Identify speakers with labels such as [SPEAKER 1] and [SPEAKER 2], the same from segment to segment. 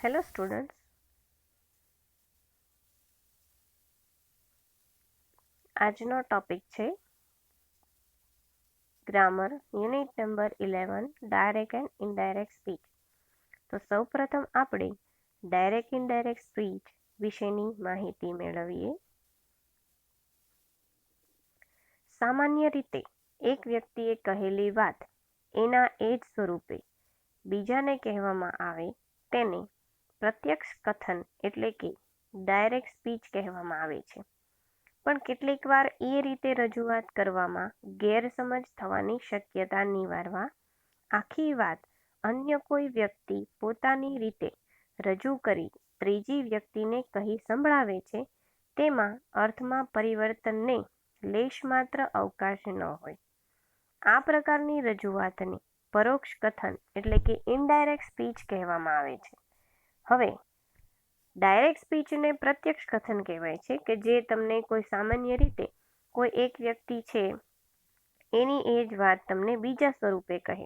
[SPEAKER 1] Hello students, આજનો topic છે grammar unit number 11 direct and indirect speech. તો સૌપ્રથમ આપણે ડાયરેક્ટ ઇનડાયરેક્ટ સ્પીચ વિશેની માહિતી મેળવીએ. સામાન્ય રીતે એક વ્યક્તિએ કહેલી વાત એના એ જ સ્વરૂપે બીજાને કહેવામાં આવે તેને પ્રત્યક્ષ કથન એટલે કે ડાયરેક્ટ સ્પીચ કહેવામાં આવે છે. પણ કેટલીક વાર એ રીતે રજૂઆત કરવામાં ગેરસમજ થવાની શક્યતા નિવારવા આખી વાત અન્ય કોઈ વ્યક્તિ પોતાની રીતે રજૂ કરી ત્રીજી વ્યક્તિને કહી સંભળાવે છે, તેમાં અર્થમાં પરિવર્તનને લેશમાત્ર અવકાશ ન હોય. આ પ્રકારની રજૂઆતને પરોક્ષ કથન એટલે કે ઇનડાયરેક્ટ સ્પીચ કહેવામાં આવે છે. હવે ડાયરેક્ટ સ્પીચને પ્રત્યક્ષ કથન કહેવાય છે કે જે તમને કોઈ સામાન્ય રીતે કોઈ એક વ્યક્તિ છે એની એ જ વાત તમને બીજા સ્વરૂપે કહે.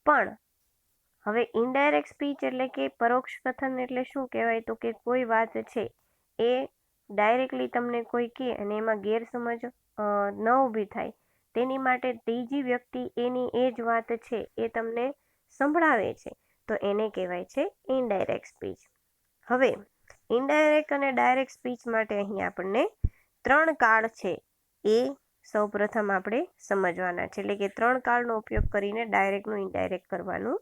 [SPEAKER 1] પણ હવે ઇનડાયરેક્ટ સ્પીચ એટલે કે પરોક્ષ કથન એટલે શું કહેવાય, તો કે કોઈ વાત છે એ ડાયરેક્ટલી તમને કોઈ કહે અને એમાં ગેરસમજ ન ઊભી થાય તેની માટે ત્રીજી વ્યક્તિ એની એ જ વાત છે એ તમને સંભળાવે છે, તો એને કહેવાય છે ઇનડાયરેક્ટ સ્પીચ. હવે ઇનડાયરેક્ટ અને ડાયરેક્ટ સ્પીચ માટે અહીં આપણને 3 કાળ છે એ સૌપ્રથમ આપણે સમજવાના છે, એટલે કે 3 કાળનો ઉપયોગ કરીને ડાયરેક્ટનું ઇનડાયરેક્ટ કરવાનું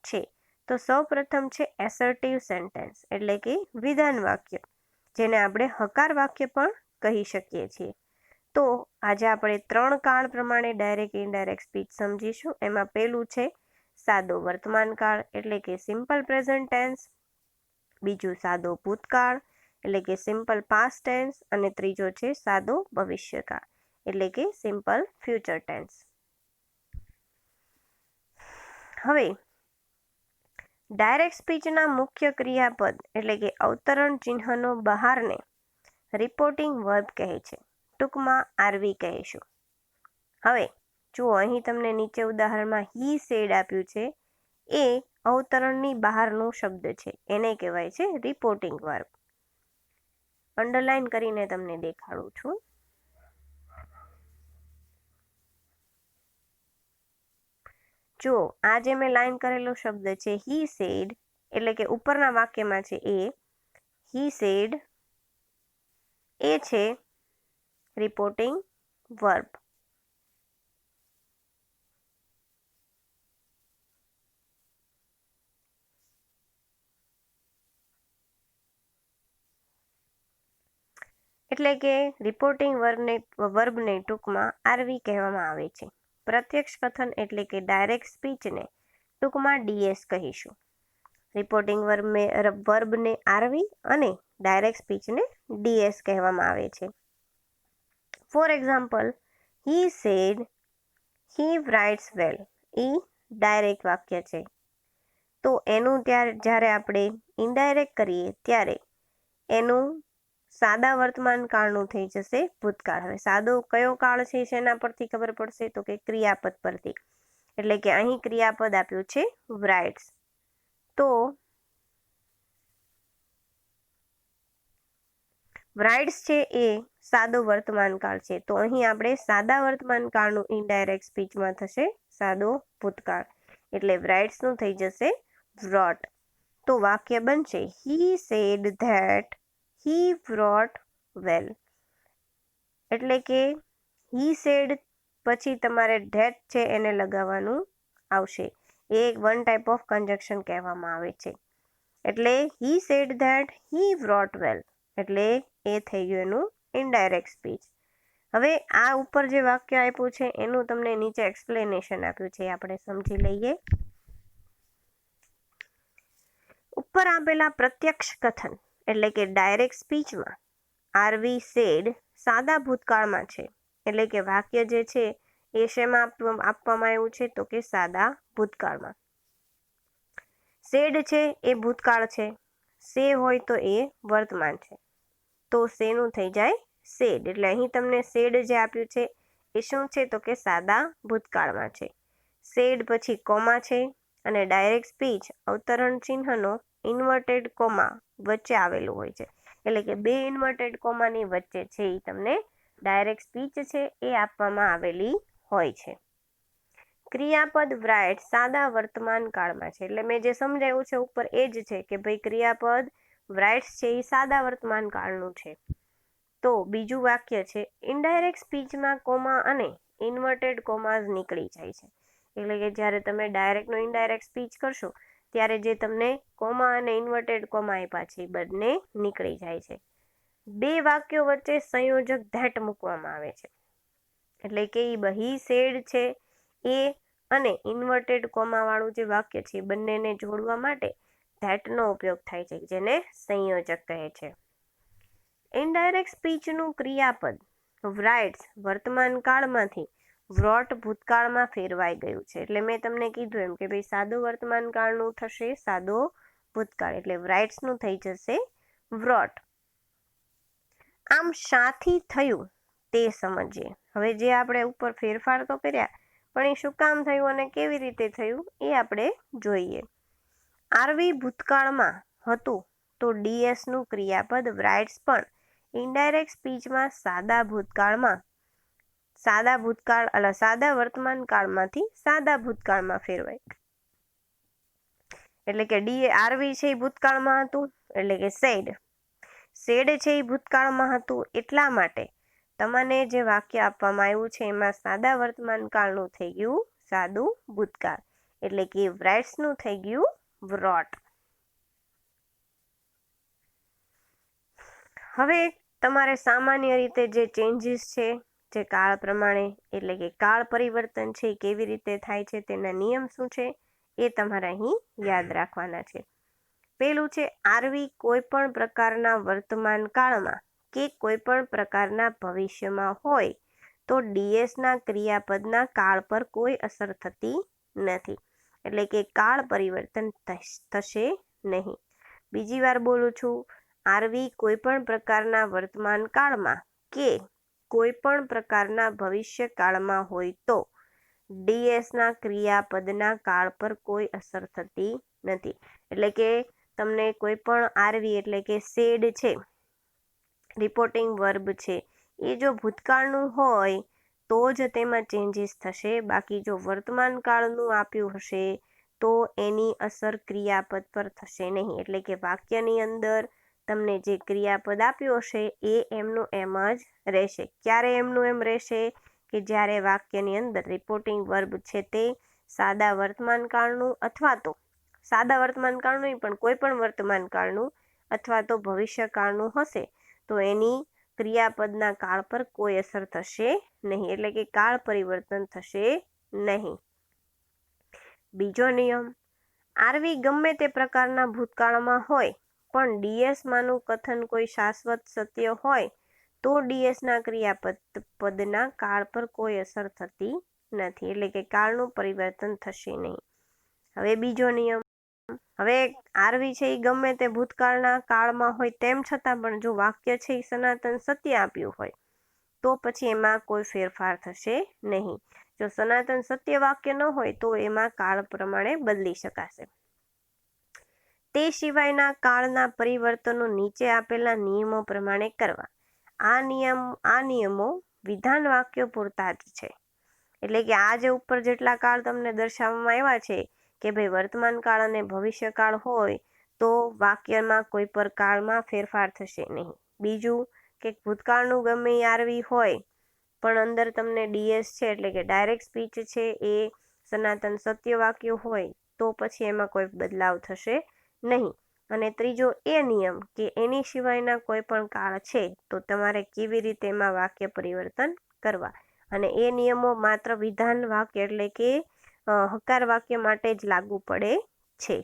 [SPEAKER 1] છે. તો સૌપ્રથમ છે એસર્ટિવ સેન્ટેન્સ એટલે કે વિધાન વાક્ય, જેને આપણે હકાર વાક્ય પણ કહી શકીએ છીએ. તો આજે આપણે 3 કાળ પ્રમાણે ડાયરેક્ટ ઇનડાયરેક્ટ સ્પીચ સમજીશું. એમાં પહેલું છે સાદો વર્તમાન કાળ એટલે કે સિમ્પલ પ્રેઝન્ટ ટેન્સ, બીજું સાદો ભૂતકાળ એટલે કે સિમ્પલ પાસ્ટ ટેન્સ, અને ત્રીજો છે સાદો ભવિષ્યકાળ એટલે કે સિમ્પલ ફ્યુચર ટેન્સ. હવે ડાયરેક્ટ સ્પીચના મુખ્ય ક્રિયાપદ એટલે કે અવતરણ ચિહ્નનો બહારને રિપોર્ટિંગ વર્બ કહે છે, ટૂંકમાં આરવી કહીશું. હવે જુઓ, અહીં તમને નીચે ઉદાહરણમાં હી સેડ આપ્યું છે, એ અવતરણની બહારનો શબ્દ છે, એને કહેવાય છે રિપોર્ટિંગ વર્બ. અંડરલાઈન કરીને તમને દેખાડું છું. જુઓ, આ જે મેં લાઈન કરેલો શબ્દ છે હી સેડ એટલે કે ઉપરના વાક્યમાં છે એ હી સેડ એ છે રિપોર્ટિંગ વર્બ. એટલે કે રિપોર્ટિંગ વર્બને ટૂંકમાં આરવી કહેવામાં આવે છે. પ્રત્યક્ષ કથન એટલે કે ડાયરેક્ટ સ્પીચને ટૂંકમાં ડીએસ કહીશું. રિપોર્ટિંગ વર્બને આરવી અને ડાયરેક્ટ સ્પીચને ડીએસ કહેવામાં આવે છે. For example, he said he writes well, એ ડાયરેક્ટ વાક્ય છે. તો એનું જ્યારે આપણે ઇનડાયરેક્ટ કરીએ ત્યારે એનું સાદા વર્તમાન કાળનું થઈ જશે ભૂતકાળ. હવે સાદો કયો કાળ છે શેના પરથી ખબર પડશે, તો કે ક્રિયાપદ પરથી. એટલે કે અહીં ક્રિયાપદ આપ્યું છે રાઇટ્સ. તો રાઇટ્સ છે એ સાદો વર્તમાન કાળ છે, તો અહીં આપણે સાદા વર્તમાન કાળનું ઇનડાયરેક્ટ સ્પીચમાં થશે સાદો ભૂતકાળ, એટલે રાઇટ્સનું થઈ જશે વ્રોટ. તો વાક્ય બનશે he said that he wrote well. એટલે કે હી સેડ પછી તમારે ધેટ છે એને લગાવવાનું આવશે. એ વન ટાઈપ ઓફ કન્જક્શન કહેવામાં આવે છે. એટલે he said that he wrote well એટલે એ થઈ ગયું એનું ઇનડાયરેક્ટ સ્પીચ. હવે આ ઉપર જે વાક્ય આપ્યું છે એનું તમને નીચે એક્સપ્લેનેશન આપ્યું છે, આપણે સમજી લઈએ. ઉપર આપેલા પ્રત્યક્ષ કથન એટલે કે ડાયરેક્ટ સ્પીચમાં આરવી સેડ સાદા ભૂતકાળમાં છે, એટલે કે વાક્ય જે છે એ શેમાં આપવામાં આવ્યું છે, તો કે સાદા ભૂતકાળમાં. સેડ છે એ ભૂતકાળ છે, સે હોય તો એ વર્તમાન છે, તો સેનું થઈ જાય સેડ. એટલે અહીં તમને સેડ જે આપ્યું છે એ શું છે, તો કે સાદા ભૂતકાળમાં છે. સેડ પછી કોમા છે અને ડાયરેક્ટ સ્પીચ અવતરણ ચિહ્નનો ઇન્વર્ટેડ કોમા વચ્ચે આવેલું હોય છે. એટલે કે બે ઇન્વર્ટેડ કોમાની વચ્ચે છે એ તમને ડાયરેક્ટ સ્પીચ છે એ આપવામાં આવેલી હોય છે. ક્રિયાપદ રાઇટ સાદા વર્તમાન કાળમાં છે. એટલે મેં જે સમજાવ્યું છે ઉપર એ જ છે કે ભાઈ ક્રિયાપદ રાઇટ્સ છે એ સાદા વર્તમાન કાળનું છે. તો બીજું વાક્ય છે ઇનડાયરેક્ટ સ્પીચમાં કોમા અને ઇન્વર્ટેડ કોમાઝ નીકળી જાય છે. એટલે કે જ્યારે તમે ડાયરેક્ટનો ઇનડાયરેક્ટ સ્પીચ કરશો ત્યારે જે તમને કોમા અને ઇન્વર્ટેડ કોમા આપ્યા છે એ બંને નીકળી જાય છે. બે વાક્યો વચ્ચે સંયોજક ધેટ મૂકવામાં આવે છે. એટલે કે હી સેડ છે એ અને ઇન્વર્ટેડ કોમા વાળું જે વાક્ય છે એ બંનેને જોડવા માટે ધેટનો ઉપયોગ થાય છે જેને સંયોજક કહે છે. ઇનડાયરેક્ટ સ્પીચનું ક્રિયાપદ રાઇટ્સ વર્તમાન કાળમાંથી વ્રોટ ભૂતકાળમાં ફેરવાઈ ગયું છે. એટલે મેં તમને કીધું એમ કે ભાઈ સાદો વર્તમાન કાળનું થશે સાદો ભૂતકાળ એટલે રાઇટ્સનું થઈ જશે વ્રોટ. આમ શાથી થયું તે સમજીએ. હવે જે આપણે ઉપર ફેરફાર તો કર્યા પણ એ શું કામ થયું અને કેવી રીતે થયું એ આપણે જોઈએ. આરવી ભૂતકાળમાં હતું તો ડીએસનું ક્રિયાપદ રાઇટ્સ પણ ઇનડાયરેક્ટ સ્પીચમાં સાદા વર્તમાન કાળમાંથી સાદા ભૂતકાળમાં ફેરવાય. એટલે કે આરવી છે એ ભૂતકાળમાં હતું એટલે કે સેડ છે એ ભૂતકાળમાં હતું એટલા માટે તમને જે વાક્ય આપવામાં આવ્યું છે એમાં સાદા વર્તમાન કાળનું થઈ ગયું સાદું ભૂતકાળ એટલે કે રાઇટ્સનું થઈ ગયું વ્રોટ. હવે તમારે સામાન્ય રીતે જે ચેન્જીસ છે જે કાળ પ્રમાણે એટલે કે કાળ પરિવર્તન છે એ કેવી રીતે થાય છે તેના નિયમ શું છે એ તમારે અહીં યાદ રાખવાના છે. પેલું છે આરવી કોઈ પણ પ્રકારના વર્તમાન કાળમાં કે કોઈ પણ પ્રકારના ભવિષ્યમાં હોય તો ડીએસના ક્રિયાપદના કાળ પર કોઈ અસર થતી નથી. એટલે કે કાળ પરિવર્તન થશે નહીં. બીજી વાર બોલું છું, આરવી કોઈ પણ પ્રકારના વર્તમાન કાળમાં કે કોઈ પણ પ્રકારના ભવિષ્ય કાળમાં હોય તો ડીએસના ક્રિયાપદના કાળ પર કોઈ અસર થતી નથી. એટલે કે તમને કોઈ પણ આરવી એટલે કે સેડ છે રિપોર્ટિંગ વર્બ છે એ જો ભૂતકાળનું હોય તો જ તેમાં ચેન્જીસ થશે. બાકી જો વર્તમાન કાળનું આપ્યું હશે તો એની અસર ક્રિયાપદ પર થશે નહીં. એટલે કે વાક્યની અંદર તમને જે ક્રિયાપદ આપ્યું હશે એ એમનું એમ જ રહેશે. ક્યારે એમનું એમ રહેશે કે જ્યારે વાક્યની અંદર રિપોર્ટિંગ વર્બ છે તે સાદા વર્તમાન કાળનું અથવા તો સાદા વર્તમાન કાળનું નહીં પણ કોઈ પણ વર્તમાન કાળનું અથવા તો ભવિષ્ય કાળનું હશે તો એની ક્રિયાપદના કાળ પર કોઈ અસર થશે નહીં. એટલે કે કાળ પરિવર્તન થશે નહીં. બીજો નિયમ આરવી ગમે તે પ્રકારના ભૂતકાળમાં હોય પણ ડીએસમાંનું કથન કોઈ શાશ્વત સત્ય હોય તો ડીએસના ક્રિયાપદના કાળ પર કોઈ અસર થતી નથી. એટલે કે કાળનું પરિવર્તન થશે નહીં. હવે બીજો નિયમ હવે આરવી છે એ ગમે તે ભૂતકાળના કાળમાં હોય તેમ છતાં પણ જો વાક્ય છે એ સનાતન સત્ય આપ્યું હોય તો પછી એમાં કોઈ ફેરફાર થશે નહીં. જો સનાતન સત્ય વાક્ય ન હોય તો એમાં કાળ પ્રમાણે બદલી શકાશે. તે સિવાયના કાળના પરિવર્તનો નીચે આપેલા નિયમો પ્રમાણે કરવા. આ નિયમો વિધાન વાક્યો પૂરતા જ છે. એટલે કે આ જે ઉપર જેટલા કાળ તમને દર્શાવવામાં આવ્યા છે કે ભાઈ વર્તમાન કાળ અને ભવિષ્ય કાળ હોય તો વાક્યમાં કોઈ પર કાળમાં ફેરફાર થશે નહીં. બીજું કે ભૂતકાળનું ગમે આરવી હોય પણ અંદર તમને ડીએસ છે એટલે કે ડાયરેક્ટ સ્પીચ છે એ સનાતન સત્ય વાક્ય હોય તો પછી એમાં કોઈ બદલાવ થશે નહીં. અને ત્રીજો એ નિયમ કે એની સિવાયના કોઈ પણ કાળ છે તો તમારે કેવી રીતે એમાં વાક્ય પરિવર્તન કરવા. અને એ નિયમો માત્ર વિધાન વાક્ય એટલે કે હકાર વાક્ય માટે જ લાગુ પડે છે.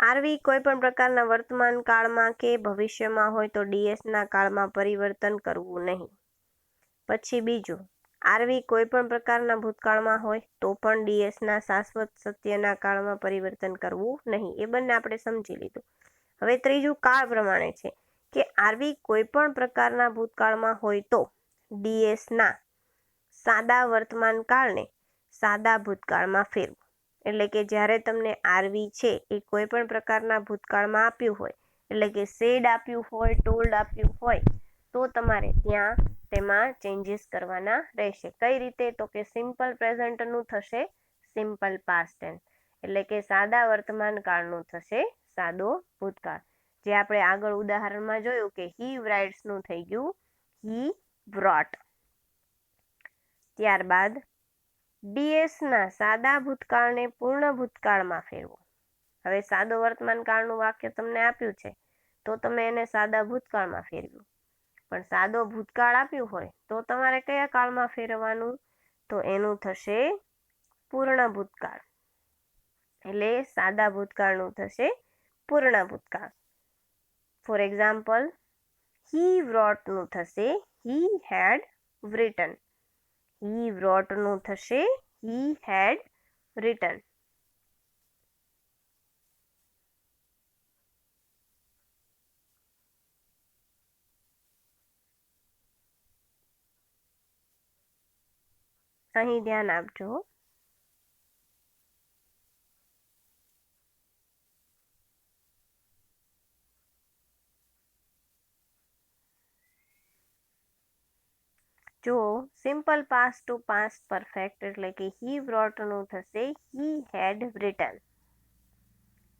[SPEAKER 1] આરવી કોઈ પણ પ્રકારના વર્તમાન કાળમાં કે ભવિષ્યમાં હોય તો ડીએસના કાળમાં પરિવર્તન કરવું નહીં. પછી બીજું આરવી કોઈ પણ પ્રકારના ભૂતકાળમાં હોય તો પણ ડીએસના શાશ્વત સત્યના કાળમાં પરિવર્તન કરવું નહીં. એ બંને આપણે સમજી લીધું. હવે ત્રીજું કાળ પ્રમાણે છે કે આરવી કોઈ પણ પ્રકારના ભૂતકાળમાં હોય તો ડીએસના સાદા વર્તમાન કાળને સાદા ભૂતકાળમાં ફેરવું. એટલે કે જ્યારે તમને આરવી છે એ કોઈ પણ પ્રકારના ભૂતકાળમાં આપ્યું હોય, એટલે કે સેડ આપ્યું હોય, ટોલ્ડ આપ્યું હોય, તો તમારે ત્યાં તેમાં ચેન્જીસ કરવાના રહેશે. કઈ રીતે? તો કે સિમ્પલ પ્રેઝન્ટનું થશે સિમ્પલ પાસ્ટ ટેન્સ, એટલે કે સાદા વર્તમાન કાળનું થશે સાદો ભૂતકાળ. જે આપણે આગળ ઉદાહરણમાં જોયું કે હી રાઇટ્સનું થઈ ગયું હી બ્રોટ. ત્યારબાદ ડીએસના સાદા ભૂતકાળને પૂર્ણ ભૂતકાળમાં ફેરવો. હવે સાદો વર્તમાન કાળનું વાક્ય તમને આપ્યું છે તો તમે એને સાદા ભૂતકાળમાં ફેરવ્યું, પણ સાદો ભૂતકાળ આપ્યું હોય તો તમારે કયા કાળમાં ફેરવવાનું? તો એનું થશે પૂર્ણ ભૂતકાળ. એટલે સાદા ભૂતકાળનું થશે પૂર્ણ ભૂતકાળ. ફોર એક્ઝામ્પલ, હી વ્રોટનું થશે હી હેડ written. હી વ્રોટનું થશે હી હેડ written. અહીં ધ્યાન આપજો. જો simple past to past perfect એટલે કે હી વ્રોટનું થશે હી હેડ written.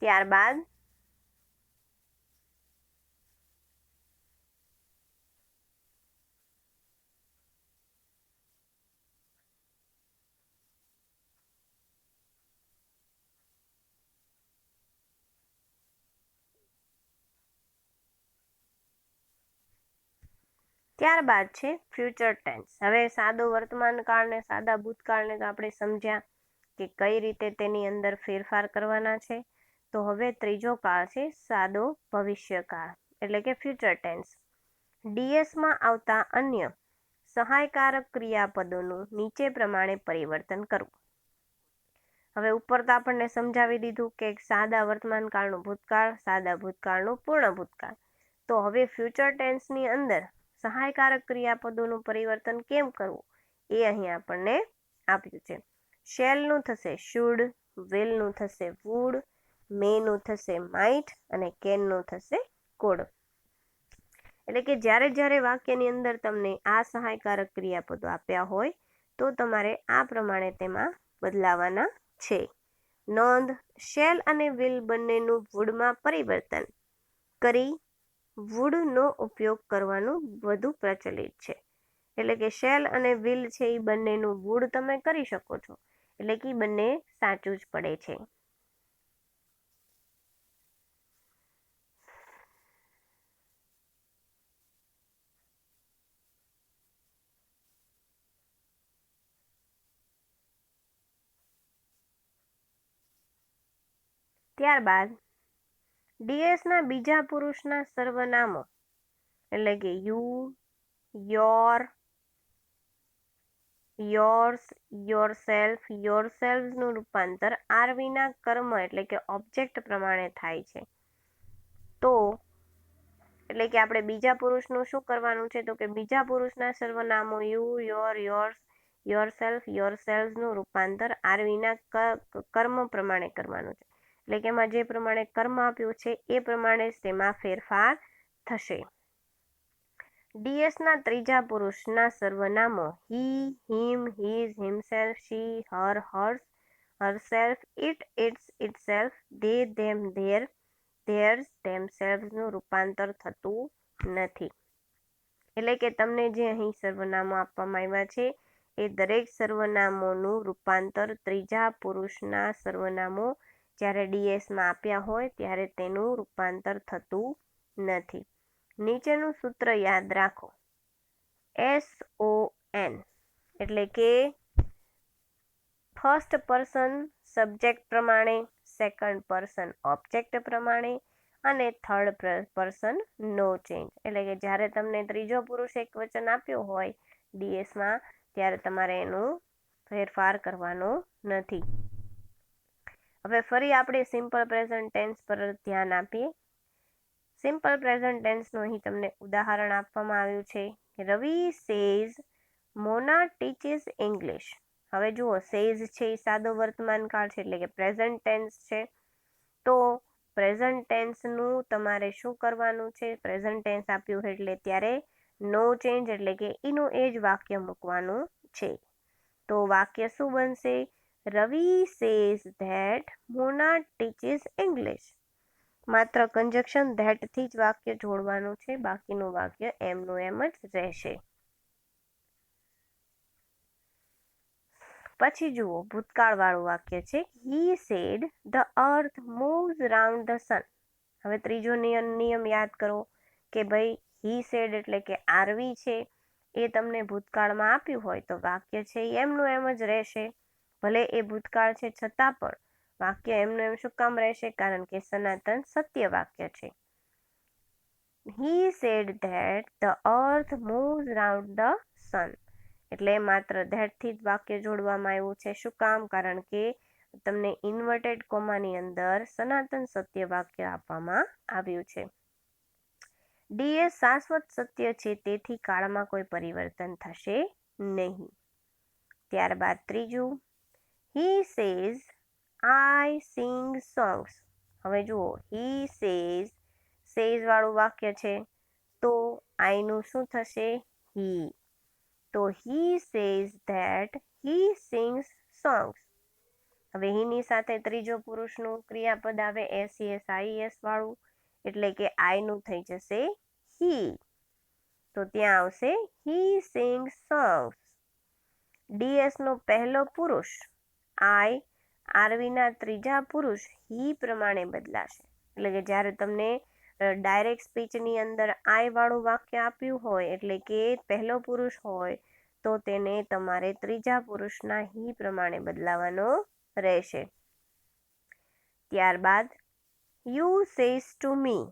[SPEAKER 1] ત્યારબાદ છે ફ્યુચર ટેન્સ. હવે સાદો વર્તમાન કાળ ને સાદા ભૂતકાળને તો આપણે સમજ્યા કે કઈ રીતે તેની અંદર ફેરફાર કરવાના છે. તો હવે ત્રીજો કાળ છે સાદો ભવિષ્યકાળ એટલે કે ફ્યુચર ટેન્સ. ડીએસમાં આવતા અન્ય સહાયકારક ક્રિયાપદોનું નીચે પ્રમાણે પરિવર્તન કરવું. હવે ઉપર તો આપણને સમજાવી દીધું કે સાદા વર્તમાન કાળનું ભૂતકાળ, સાદા ભૂતકાળનું પૂર્ણ ભૂતકાળ. તો હવે ફ્યુચર ટેન્સની અંદર સહાયકારક ક્રિયાપદોનું પરિવર્તન કેમ કરવું એ અહીં આપણને આપ્યું છે. શેલનું થશે શુડ, વિલનું થશે વુડ, મેનું થશે માઇટ અને કેનનું થશે કોડ. એટલે કે જ્યારે વાક્યની અંદર તમને આ સહાયકારક ક્રિયાપદો આપ્યા હોય તો તમારે આ પ્રમાણે તેમાં બદલાવાના છે. નોંધ, શેલ અને વિલ બંનેનું વુડમાં પરિવર્તન કરી વુડનો ઉપયોગ કરવાનું વધુ પ્રચલિત છે. એટલે કે શેલ અને વિલ છે એ બંનેનું વુડ તમે કરી શકો છો, એટલે કે બંને સાચું જ પડે છે. ત્યારબાદ ડીએસના બીજા પુરુષના સર્વનામો એટલે કે યુ, યોર, યોર્સ, યોરસેલ્ફ, યોરસેલ્વ્સનું રૂપાંતર આરવીના કર્મ એટલે કે ઓબ્જેક્ટ પ્રમાણે થાય છે. તો એટલે કે આપણે બીજા પુરુષનું શું કરવાનું છે? તો કે બીજા પુરુષના સર્વનામો યુ, યોર, યોર્સ, યોરસેલ્ફ, યોરસેલ્વ્સનું રૂપાંતર આરવીના કર્મ પ્રમાણે કરવાનું છે. એટલે કે એમાં જે પ્રમાણે કર્મ આપ્યું છે એ પ્રમાણે જ તેમાં ફેરફાર થશે. ડીએસના ત્રીજા પુરુષના સર્વનામો he, him, his, himself, she, her, hers, herself, it, its, itself, they, them, their, theirs, ધેમસેલ્વ્સનું રૂપાંતર થતું નથી. એટલે કે તમને જે અહીં સર્વનામો આપવામાં આવ્યા છે એ દરેક સર્વનામોનું રૂપાંતર ત્રીજા પુરુષના સર્વનામો જ્યારે ડીએસમાં આપ્યા હોય ત્યારે તેનું રૂપાંતર થતું નથી. નીચેનું સૂત્ર યાદ રાખો. SON એટલે કે ફર્સ્ટ પર્સન સબ્જેક્ટ પ્રમાણે, સેકન્ડ પર્સન ઓબ્જેક્ટ પ્રમાણે અને થર્ડ પર્સન નો ચેન્જ. એટલે કે જ્યારે તમને ત્રીજો પુરુષ એક વચન આપ્યો હોય ડીએસમાં ત્યારે તમારે એનું ફેરફાર કરવાનો નથી. હવે ફરી આપણે સિમ્પલ પ્રેઝન્ટ ટેન્સ પર ધ્યાન આપીએ. સિમ્પલ પ્રેઝન્ટ ટેન્સનું અહીં તમને ઉદાહરણ આપવામાં આવ્યું છે. રવિ સેઝ મોના ટીચિસ ઇંગ્લિશ. હવે જુઓ સેઝ છે એ સાદો વર્તમાન કાળ છે એટલે કે પ્રેઝન્ટ ટેન્સ છે. તો પ્રેઝન્ટ ટેન્સનું તમારે શું કરવાનું છે? પ્રેઝન્ટ ટેન્સ આપ્યું હોય એટલે ત્યારે નો ચેન્જ એટલે કે એનું એ જ વાક્ય મૂકવાનું છે. તો વાક્ય શું બનશે? Ravi says that Mona teaches English. માત્ર કંજક્શન ધેટથી જ વાક્ય જોડવાનું છે, બાકીનું વાક્ય એમનું એમ જ રહેશે. પછી જુઓ ભૂતકાળવાળું વાક્ય છે he said the earth moves round the sun. હવે ત્રીજો નિયમ યાદ કરો કે ભાઈ હી સેડ એટલે કે આરવી છે એ તમને ભૂતકાળમાં આપ્યું હોય તો વાક્ય છે એમનું એમ જ રહેશે. ભલે એ ભૂતકાળ છે છતાં પણ વાક્ય એમનું એમ શું કામ રહેશે? કારણ કે સનાતન સત્ય વાક્ય છે. હી said that the earth moves round the sun એટલે માત્ર ધેટથી જ વાક્ય જોડવામાં આવ્યું છે. શું કામ? કારણ કે તમને ઇન્વર્ટેડ કોમાની અંદર સનાતન સત્ય વાક્ય આપવામાં આવ્યું છે. ડી એ શાશ્વત સત્ય છે તેથી કાળમાં કોઈ પરિવર્તન થશે નહીં. ત્યારબાદ ત્રીજું he says I sing songs. હવે જુઓ હી સેઝ વાળું વાક્ય છે તો આઈનું શું થશે? હી. તો he says that he sings songs. હવે હીની સાથે ત્રીજો પુરુષનું ક્રિયાપદ આવે SES વાળું એટલે કે આઈનું થઈ જશે હી. તો ત્યાં આવશે હી સિંગ્સ સોંગ્સ. ડીએસનો પહેલો પુરુષ આઈ આરવીના ત્રીજા પુરુષ હી પ્રમાણે બદલાશે. એટલે કે જ્યારે તમને ડાયરેક્ટ સ્પીચની અંદર આઈ વાળું વાક્ય આપ્યું હોય એટલે કે પહેલો પુરુષ હોય તો તેને તમારે ત્રીજા પુરુષના હી પ્રમાણે બદલાવાનો રહેશે. ત્યારબાદ you says to me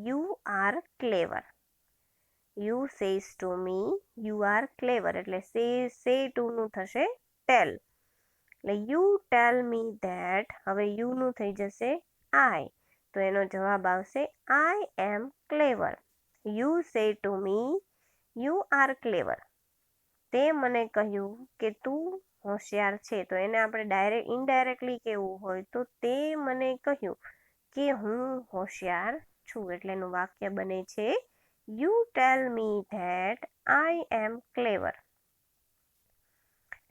[SPEAKER 1] you are clever. You says to me you are clever એટલે સે ટુનું થશે ટેલ. એટલે યુ ટેલ મી ધેટ. હવે યુનું થઈ જશે આઈ તો એનો જવાબ આવશે I am clever. You say to me you are clever. તે મને કહ્યું કે તું હોશિયાર છે. તો એને આપણે ઇનડાયરેક્ટલી કહેવું હોય તો તે મને કહ્યું કે હું હોશિયાર છું. એટલે એનું વાક્ય બને છે you tell me that I am ક્લેવર.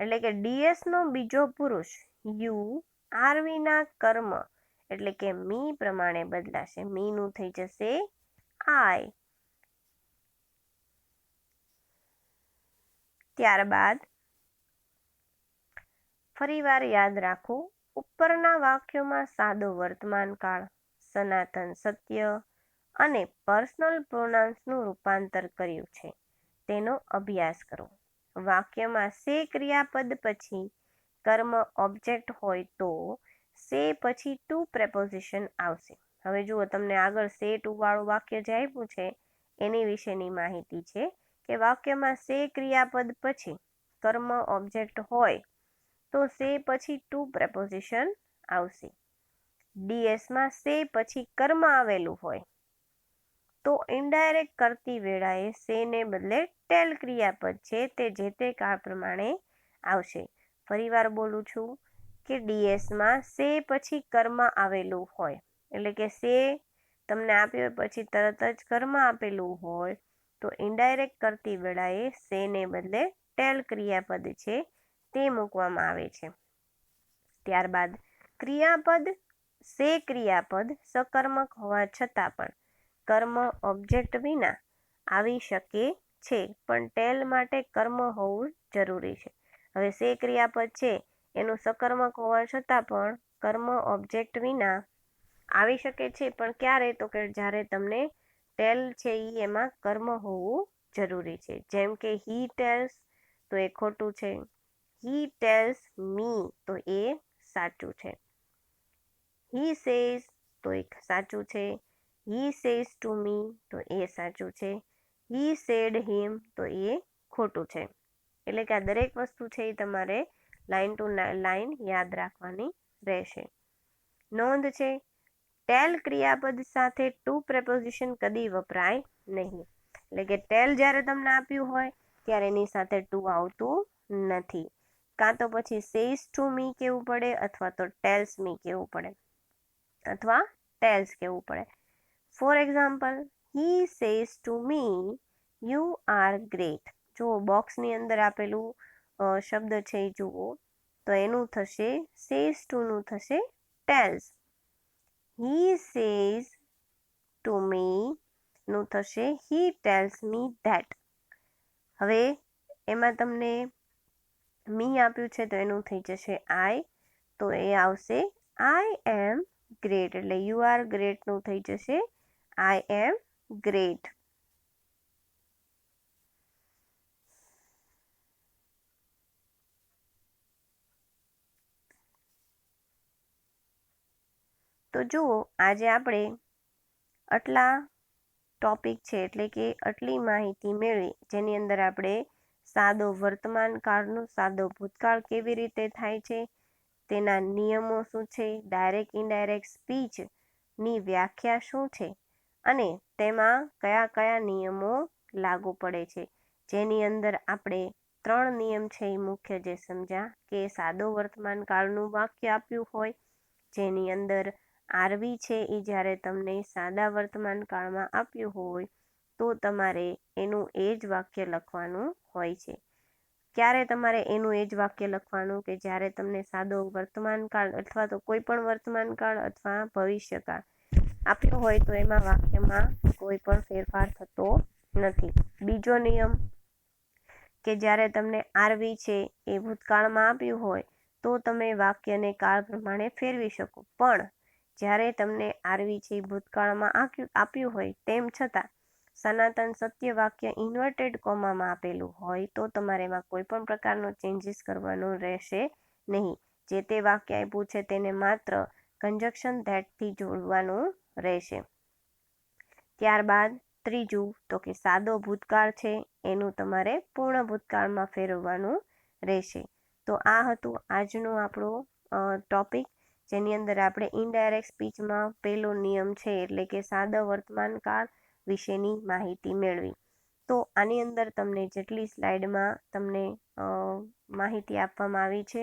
[SPEAKER 1] એટલે કે ડીએસનો બીજો પુરુષ યુ આરવીના કર્મ એટલે કે મી પ્રમાણે બદલાશે. મીનું થઈ જશે આઈ. ત્યારબાદ ફરીવાર યાદ રાખો ઉપરના વાક્યોમાં સાદો વર્તમાન કાળ, સનાતન સત્ય અને પર્સનલ પ્રોનાઉન્સનું રૂપાંતર કર્યું છે તેનો અભ્યાસ કરો. વાક્યમાં સે ક્રિયાપદ પછી કર્મ ઓબ્જેક્ટ હોય તો સે પછી ટુ પ્રેપોઝિશન આવશે. હવે જુઓ તમને આગળ સે ટુ વાળું વાક્ય જે આપ્યું છે એની વિશેની માહિતી છે કે વાક્યમાં સે ક્રિયાપદ પછી કર્મ ઓબ્જેક્ટ હોય તો સે પછી ટુ પ્રેપોઝિશન આવશે. ડીએસમાં સે પછી કર્મ આવેલું હોય તો ઇનડાયરેક્ટ કરતી વેળાએ સેને બદલે ટેલ ક્રિયાપદ છે તે જે તે કાળ પ્રમાણે આવશે. ફરીવાર બોલું છું કે ડીએસમાં સે પછી કર્મ આવેલું હોય એટલે કે સે તમને આપ્યો પછી તરત જ કર્મ આપેલું હોય તો ઇનડાયરેક્ટ કરતી વેળાએ સેને બદલે ટેલ ક્રિયાપદ છે તે મૂકવામાં આવે છે. ત્યારબાદ ક્રિયાપદ સે ક્રિયાપદ સકર્મક હોવા છતાં પણ કર્મ ઓબ્જેક્ટ વિના આવી શકે છે પણ ટેલ માટે કર્મ હોવું જરૂરી છે. હવે સે ક્રિયાપદ છે એનું સકર્મક હોવા છતાં પણ કર્મ ઓબ્જેક્ટ વિના આવી શકે છે પણ ક્યારે? તો કે જ્યારે તમને ટેલ છે એમાં કર્મ હોવું જરૂરી છે. જેમ કે હી ટેલ્સ તો એ ખોટું છે, હી ટેલ્સ મી તો એ સાચું છે, હી સેઝ તો એ સાચું છે, હી સેઝ ટુ મી તો એ સાચું છે, હી સેડ હિમ તો એ ખોટું છે. એટલે કે આ દરેક વસ્તુ છે એ તમારે લાઇન ટુ લાઇન યાદ રાખવાની રહેશે. નોંધ છે ટેલ ક્રિયાપદ સાથે ટુ પ્રેપોઝિશન કદી વપરાય નહીં. એટલે કે ટેલ જ્યારે તમને આપ્યું હોય ત્યારે એની સાથે ટુ આવતું નથી કાં તો પછી સેઝ ટુ મી કહેવું પડે અથવા તો ટેલ્સ મી કહેવું પડે અથવા ટેલ્સ કહેવું પડે. Four example, he says to me you R great. જુઓ બોક્સની અંદર આપેલું શબ્દ છે એ જુઓ, તો એનું થશે સેઝ ટુનું થશે tells. He says to me નું થશે હી ટેલ્સ મી ધેટ. હવે એમાં તમને મી આપ્યું છે તો એનું થઈ જશે આઈ, તો એ આવશે આઈ એમ ગ્રેટ. એટલે યુ આર ગ્રેટનું થઈ જશે આઈ એમ ગ્રેટ. તો જુઓ આજે આપણે આટલા ટોપિક છે એટલે કે આટલી માહિતી મેળવી, જેની અંદર આપણે સાદો વર્તમાન કાળનું સાદો ભૂતકાળ કેવી રીતે થાય છે, તેના નિયમો શું છે, ડાયરેક્ટ ઇનડાયરેક્ટ સ્પીચની વ્યાખ્યા શું છે અને તેમાં કયા કયા નિયમો લાગુ પડે છે. જેની અંદર આપણે 3 નિયમ છે એ મુખ્ય જે સમજ્યા કે સાદો વર્તમાન કાળનું વાક્ય આપ્યું હોય જેની અંદર આરવી છે એ જ્યારે તમને સાદા વર્તમાન કાળમાં આપ્યું હોય તો તમારે એનું એ જ વાક્ય લખવાનું હોય છે. ક્યારે તમારે એનું એ જ વાક્ય લખવાનું કે જ્યારે તમને સાદો વર્તમાન કાળ અથવા તો કોઈ પણ વર્તમાન કાળ અથવા ભવિષ્યકાળ આપ્યો હોય તો એમાં વાક્યમાં કોઈ પણ ફેરફાર થતો નથી. બીજો નિયમ કે જ્યારે તમને આરવી છે એ ભૂતકાળમાં આપ્યું હોય તો તમે વાક્યને કાળ પ્રમાણે ફેરવી શકો, પણ જ્યારે તમને આરવી છે ભૂતકાળમાં આપ્યું હોય તેમ છતાં સનાતન સત્ય વાક્ય ઇન્વર્ટેડ કોમામાં આપેલું હોય તો તમારે એમાં કોઈ પણ પ્રકારનો ચેન્જીસ કરવાનો રહેશે નહીં. જે તે વાક્ય આપ્યું છે તેને માત્ર કંજક્શન ધેટથી જોડવાનું રહેશે. ત્યારબાદ ત્રીજું તો કે સાદો ભૂતકાળ છે એનું તમારે પૂર્ણ ભૂતકાળમાં ફેરવવાનું રહેશે. તો આ હતું આજનું આપણું ટોપિક, જેની અંદર આપણે ઇનડાયરેક્ટ સ્પીચમાં પહેલો નિયમ છે એટલે કે સાદા વર્તમાન કાળ વિશેની માહિતી મેળવી. તો આની અંદર તમને જેટલી સ્લાઇડમાં તમને માહિતી આપવામાં આવી છે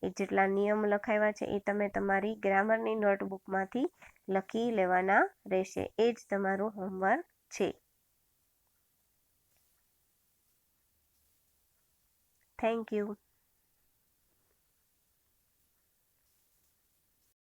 [SPEAKER 1] એ જેટલા નિયમ લખાવ્યા છે એ તમે તમારી ગ્રામરની નોટબુકમાંથી લખી લેવાના રહેશે. એ જ તમારું હોમવર્ક છે. Thank you.